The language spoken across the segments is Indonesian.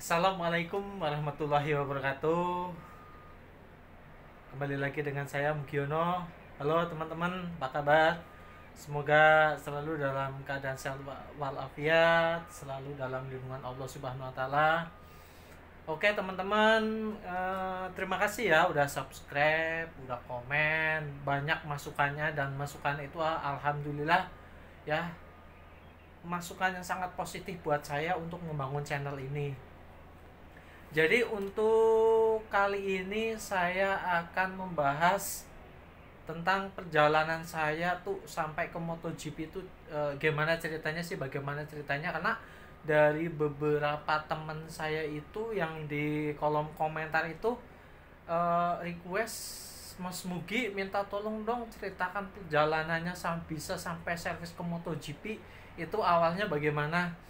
Assalamualaikum warahmatullahi wabarakatuh. Kembali lagi dengan saya Mugiono. Halo teman-teman, apa kabar? Semoga selalu dalam keadaan sehat walafiat, selalu dalam lindungan Allah Subhanahu wa taala. Oke teman-teman, terima kasih ya udah subscribe, udah komen, banyak masukannya dan masukan itu alhamdulillah ya, masukan yang sangat positif buat saya untuk membangun channel ini. Jadi untuk kali ini saya akan membahas tentang perjalanan saya tuh sampai ke MotoGP itu, gimana ceritanya sih, bagaimana ceritanya, karena dari beberapa teman saya itu yang di kolom komentar itu request Mas Mugi minta tolong dong ceritakan perjalanannya bisa sampai servis ke MotoGP itu awalnya bagaimana.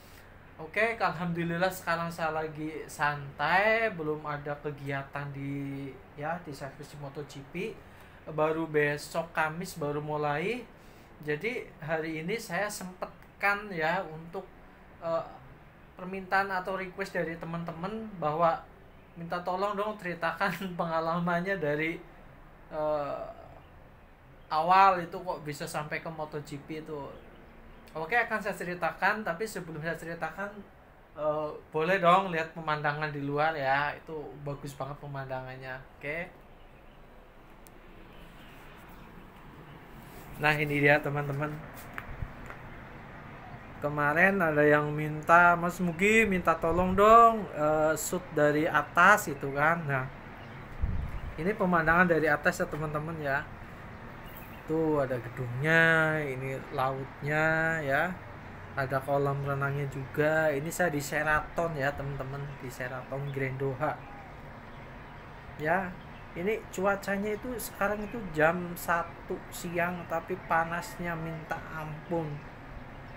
Oke, alhamdulillah sekarang saya lagi santai, belum ada kegiatan di servis MotoGP. Baru besok Kamis baru mulai. Jadi hari ini saya sempatkan ya untuk uh, permintaan atau request dari teman-teman bahwa minta tolong dong ceritakan pengalamannya dari uh, awal itu kok bisa sampai ke MotoGP itu. Oke, akan saya ceritakan, tapi sebelum saya ceritakan, boleh dong lihat pemandangan di luar ya. Itu bagus banget pemandangannya. Oke. Nah, ini dia teman-teman. Kemarin ada yang minta, Mas Mugi minta tolong dong shoot dari atas itu kan. Nah, ini pemandangan dari atas ya teman-teman ya. Tuh ada gedungnya, ini lautnya ya. Ada kolam renangnya juga. Ini saya di Sheraton ya teman-teman, di Sheraton Grand Doha ya. Ini cuacanya itu sekarang itu jam 1 siang, tapi panasnya minta ampun.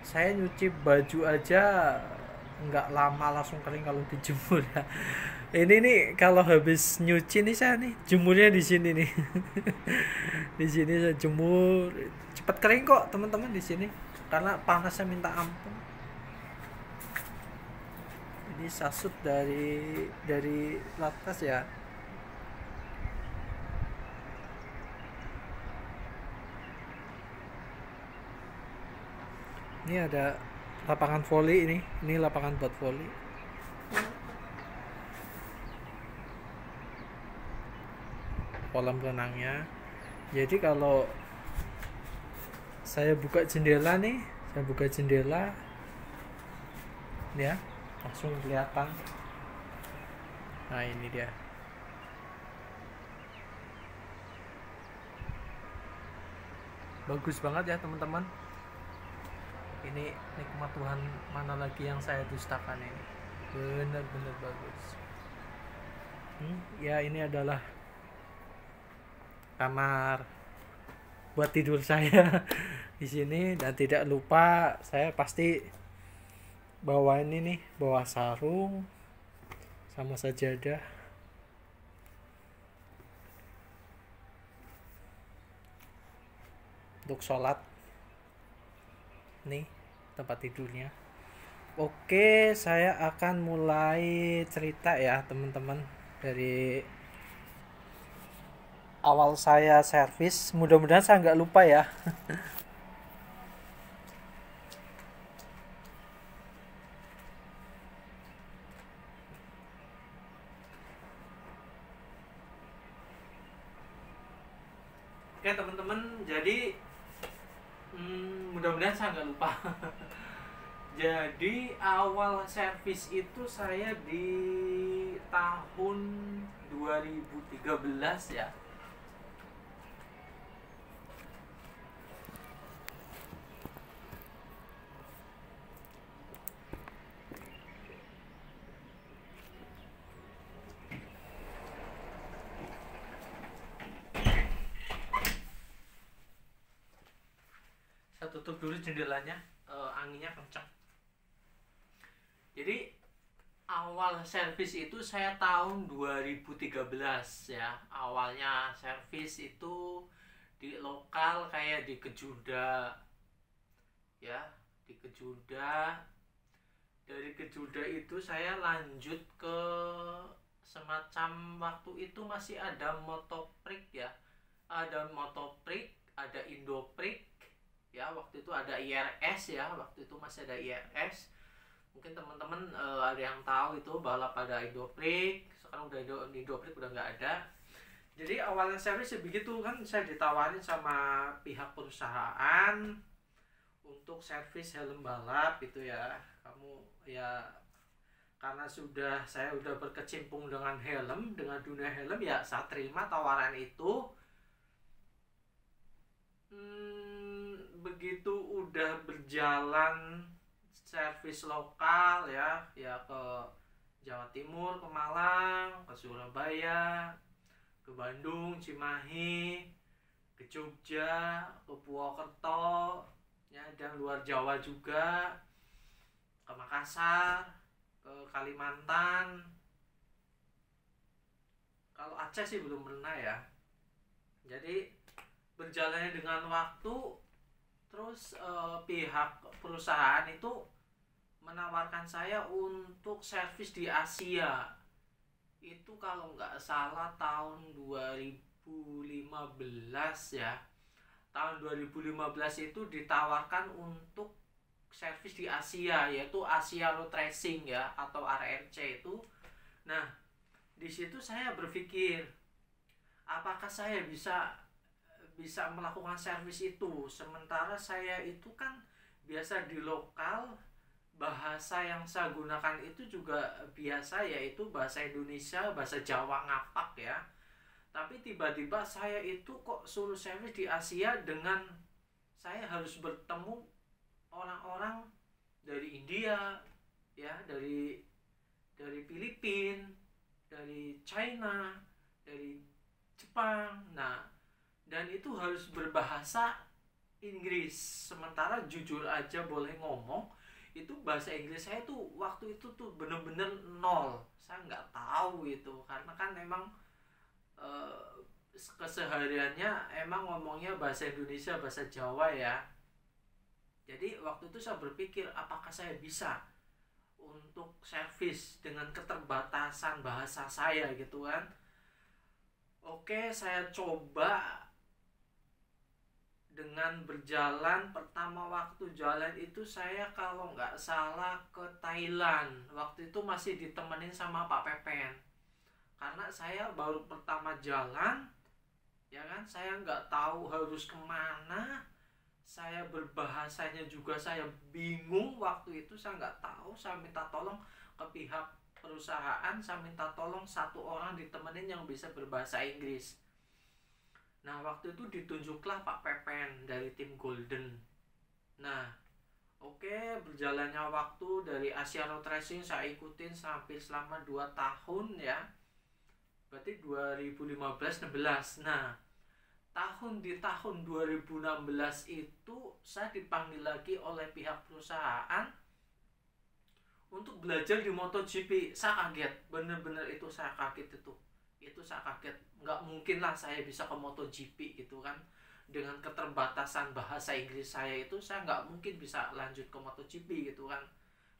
Saya nyuci baju aja nggak lama langsung kering kalau dijemur ya. Ini nih kalau habis nyuci nih saya nih jemurnya di sini nih. Di sini saya jemur cepet kering kok teman-teman di sini karena panasnya minta ampun. Ini sasut dari latas ya. Ini ada lapangan voli ini lapangan buat voli. Kolam renangnya. Jadi kalau saya buka jendela nih, ya, langsung kelihatan. Nah, ini dia. Bagus banget ya, teman-teman. Ini nikmat Tuhan, mana lagi yang saya dustakan ini. Benar-benar bagus. Ya, ini adalah kamar buat tidur saya di sini, dan tidak lupa saya pasti bawa ini nih, bawa sarung sama sajadah untuk sholat. Nih tempat tidurnya. Oke, saya akan mulai cerita ya teman-teman, dari awal saya servis. Mudah-mudahan saya nggak lupa ya. Oke teman-teman, jadi mudah-mudahan saya nggak lupa. Jadi awal servis itu saya di tahun 2013 ya. Saya tutup dulu jendelanya, anginnya kencang. Jadi awal servis itu saya tahun 2013 ya. Awalnya servis itu di lokal kayak di Kejuda ya, di Kejuda Dari kejuda itu saya lanjut ke semacam, waktu itu masih ada Motoprik ya, ada Motoprik, ada Indoprik ya, waktu itu ada IRS ya, waktu itu masih ada IRS. Mungkin teman-teman ada yang tahu itu balap pada Indoprik, sekarang udah Indoprik udah nggak ada. Jadi awalnya servis ya begitu kan, saya ditawarin sama pihak perusahaan untuk servis helm balap gitu ya. Kamu ya, karena saya udah berkecimpung dengan helm, dengan dunia helm, ya saya terima tawaran itu. Begitu udah berjalan servis lokal ya ke Jawa Timur, ke Malang, ke Surabaya, ke Bandung, Cimahi, ke Jogja, ke Purwokerto ya, dan luar Jawa juga, ke Makassar, ke Kalimantan. Kalau Aceh sih belum pernah ya. Jadi berjalannya dengan waktu, terus pihak perusahaan itu menawarkan saya untuk servis di Asia. Itu kalau nggak salah tahun 2015 ya. Tahun 2015 itu ditawarkan untuk servis di Asia, yaitu Asia Road Racing ya, atau RRC itu. Nah, di situ saya berpikir, apakah saya bisa melakukan servis itu, sementara saya itu kan biasa di lokal, bahasa yang saya gunakan itu juga biasa, yaitu bahasa Indonesia, bahasa Jawa ngapak ya. Tapi tiba-tiba saya itu kok suruh servis di Asia, dengan saya harus bertemu orang-orang dari India ya, dari Filipina, dari China, dari Jepang. Nah, dan itu harus berbahasa Inggris. Sementara jujur aja boleh ngomong, itu bahasa Inggris saya tuh waktu itu tuh bener-bener nol. Saya nggak tahu itu, karena kan emang kesehariannya emang ngomongnya bahasa Indonesia, bahasa Jawa ya. Jadi waktu itu saya berpikir, apakah saya bisa untuk servis dengan keterbatasan bahasa saya gitu kan. Oke, saya coba. Dengan berjalan, pertama waktu jalan itu saya kalau nggak salah ke Thailand. Waktu itu masih ditemenin sama Pak Pepen, karena saya baru pertama jalan ya kan, saya nggak tahu harus kemana, saya berbahasanya juga saya bingung. Waktu itu saya nggak tahu, saya minta tolong ke pihak perusahaan, saya minta tolong satu orang ditemenin yang bisa berbahasa Inggris. Nah, waktu itu ditunjuklah Pak Pepen dari tim Golden. Nah, oke, berjalannya waktu dari Asia Road Racing saya ikutin sampai selama 2 tahun ya. Berarti 2015-16. Nah, di tahun 2016 itu saya dipanggil lagi oleh pihak perusahaan untuk belajar di MotoGP. Saya kaget, bener-bener itu saya kaget itu. Saya kaget, nggak mungkin lah saya bisa ke MotoGP gitu kan, dengan keterbatasan bahasa Inggris saya itu saya nggak mungkin bisa lanjut ke MotoGP gitu kan.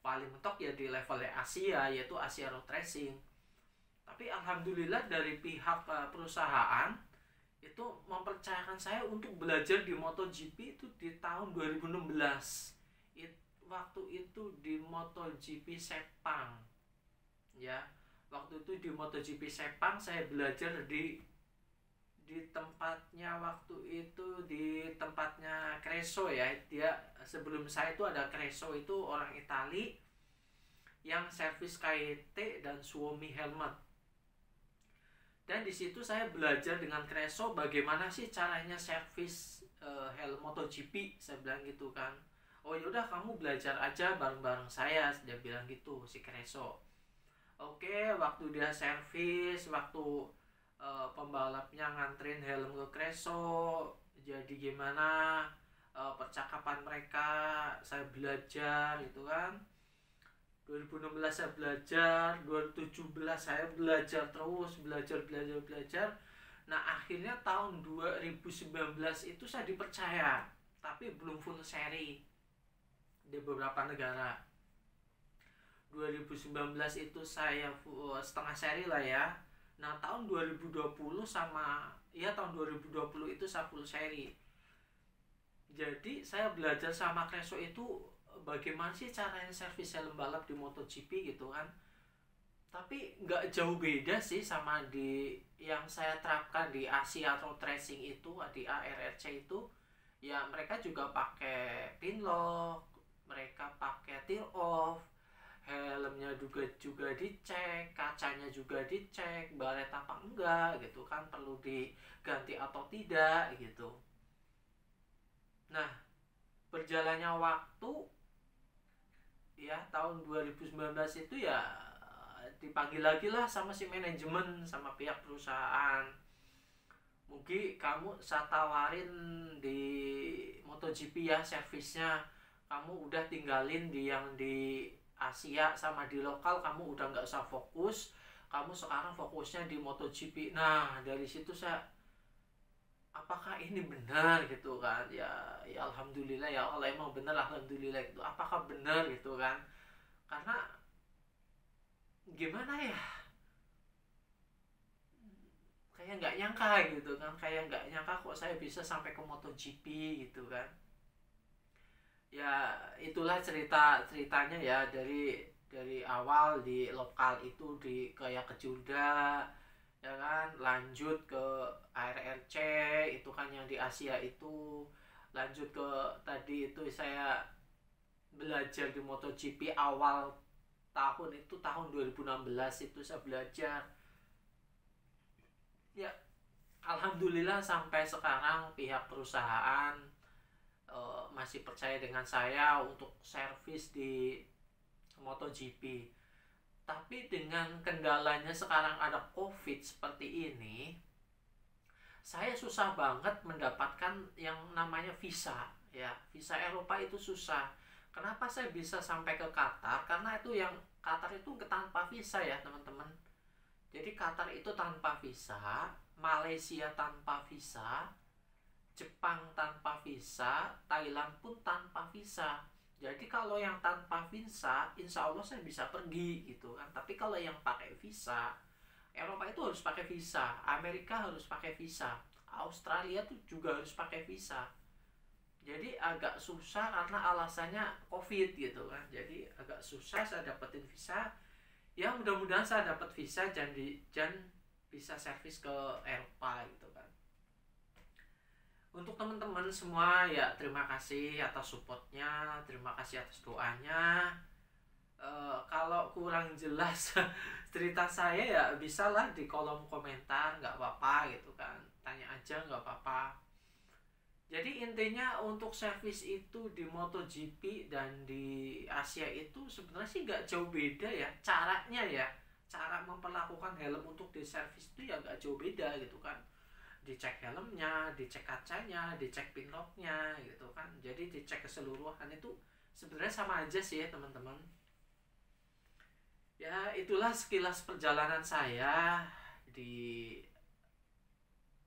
Paling mentok ya di levelnya Asia, yaitu Asia Road Racing. Tapi alhamdulillah dari pihak perusahaan itu mempercayakan saya untuk belajar di MotoGP itu di tahun 2016. Waktu itu di MotoGP Sepang ya. Waktu itu di MotoGP Sepang saya belajar di tempatnya, waktu itu di tempatnya Creso ya. Dia sebelum saya itu ada Creso, itu orang Itali yang servis KT dan Suomi helmet. Dan di situ saya belajar dengan Creso bagaimana sih caranya servis helm MotoGP, saya bilang gitu kan. Oh yaudah, kamu belajar aja bareng-bareng saya, dia bilang gitu si Creso. Oke, waktu dia servis, waktu pembalapnya nganterin helm ke Creso, jadi gimana percakapan mereka, saya belajar gitu kan. 2016 saya belajar, 2017 saya belajar terus, belajar. Nah, akhirnya tahun 2019 itu saya dipercaya, tapi belum full seri di beberapa negara. 2019 itu saya setengah seri lah ya. Nah tahun 2020 sama ya tahun 2020 itu saya full seri. Jadi saya belajar sama Kreso itu bagaimana sih caranya servis helm balap di MotoGP gitu kan. Tapi nggak jauh beda sih sama di yang saya terapkan di Asia Road Racing itu, di ARRC itu. Ya mereka juga pakai pin lock, mereka pakai tear off, helmnya juga dicek, kacanya juga dicek, baret apa enggak gitu kan, perlu diganti atau tidak gitu. Nah, berjalannya waktu ya tahun 2019 itu ya dipanggil lagi lah sama si manajemen, sama pihak perusahaan. Mungkin kamu saya tawarin di MotoGP ya servisnya, kamu udah tinggalin di yang di Asia sama di lokal, kamu udah nggak usah fokus, kamu sekarang fokusnya di MotoGP. Nah dari situ saya, apakah ini benar gitu kan, ya alhamdulillah ya Allah, emang benar alhamdulillah gitu. Apakah benar gitu kan, karena gimana ya, kayak nggak nyangka gitu kan, kayak nggak nyangka kok saya bisa sampai ke MotoGP gitu kan. Ya itulah ceritanya ya, dari awal di lokal itu di kayak ke Jurda ya kan, lanjut ke ARRC itu kan yang di Asia itu, lanjut ke tadi itu saya belajar di MotoGP awal tahun itu, tahun 2016 itu saya belajar ya. Alhamdulillah sampai sekarang pihak perusahaan masih percaya dengan saya untuk servis di MotoGP. Tapi dengan kendalanya sekarang ada COVID seperti ini, saya susah banget mendapatkan yang namanya visa ya. Visa Eropa itu susah. Kenapa saya bisa sampai ke Qatar? Karena itu yang Qatar itu tanpa visa ya teman-teman. Jadi Qatar itu tanpa visa, Malaysia tanpa visa, Jepang tanpa visa, Thailand pun tanpa visa. Jadi kalau yang tanpa visa, insya Allah saya bisa pergi gitu kan. Tapi kalau yang pakai visa, Eropa itu harus pakai visa, Amerika harus pakai visa, Australia tuh juga harus pakai visa. Jadi agak susah karena alasannya COVID gitu kan. Jadi agak susah saya dapetin visa. Ya mudah-mudahan saya dapat visa dan bisa servis ke Eropa gitu kan. Untuk teman-teman semua ya, terima kasih atas supportnya, terima kasih atas doanya. Kalau kurang jelas cerita saya ya bisalah di kolom komentar, nggak apa-apa gitu kan, tanya aja nggak apa-apa. Jadi intinya untuk servis itu di MotoGP dan di Asia itu sebenarnya sih nggak jauh beda ya, caranya ya, cara memperlakukan helm untuk di servis itu ya nggak jauh beda gitu kan. Dicek helmnya, dicek kacanya, dicek pinlocknya gitu kan. Jadi dicek keseluruhan itu sebenarnya sama aja sih ya teman-teman. Ya itulah sekilas perjalanan saya di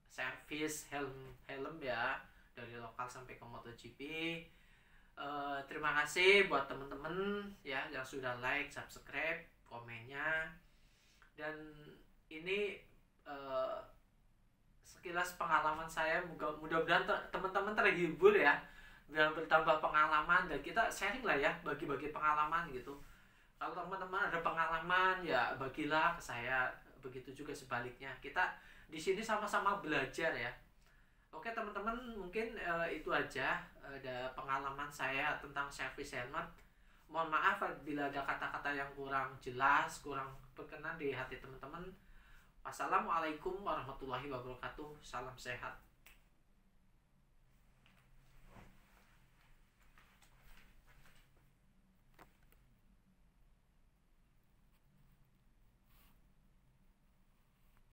servis helm ya, dari lokal sampai ke MotoGP. Terima kasih buat teman-teman ya yang sudah like, subscribe, komennya. Dan ini sekilas pengalaman saya, mudah-mudahan teman-teman terhibur ya, dan bertambah pengalaman, dan kita sharing lah ya, bagi-bagi pengalaman gitu. Kalau teman-teman ada pengalaman ya bagilah ke saya, begitu juga sebaliknya, kita di sini sama-sama belajar ya. Oke teman-teman, mungkin itu aja ada pengalaman saya tentang servis helmet. Mohon maaf bila ada kata-kata yang kurang jelas, kurang berkenan di hati teman-teman. Wassalamualaikum warahmatullahi wabarakatuh. Salam sehat.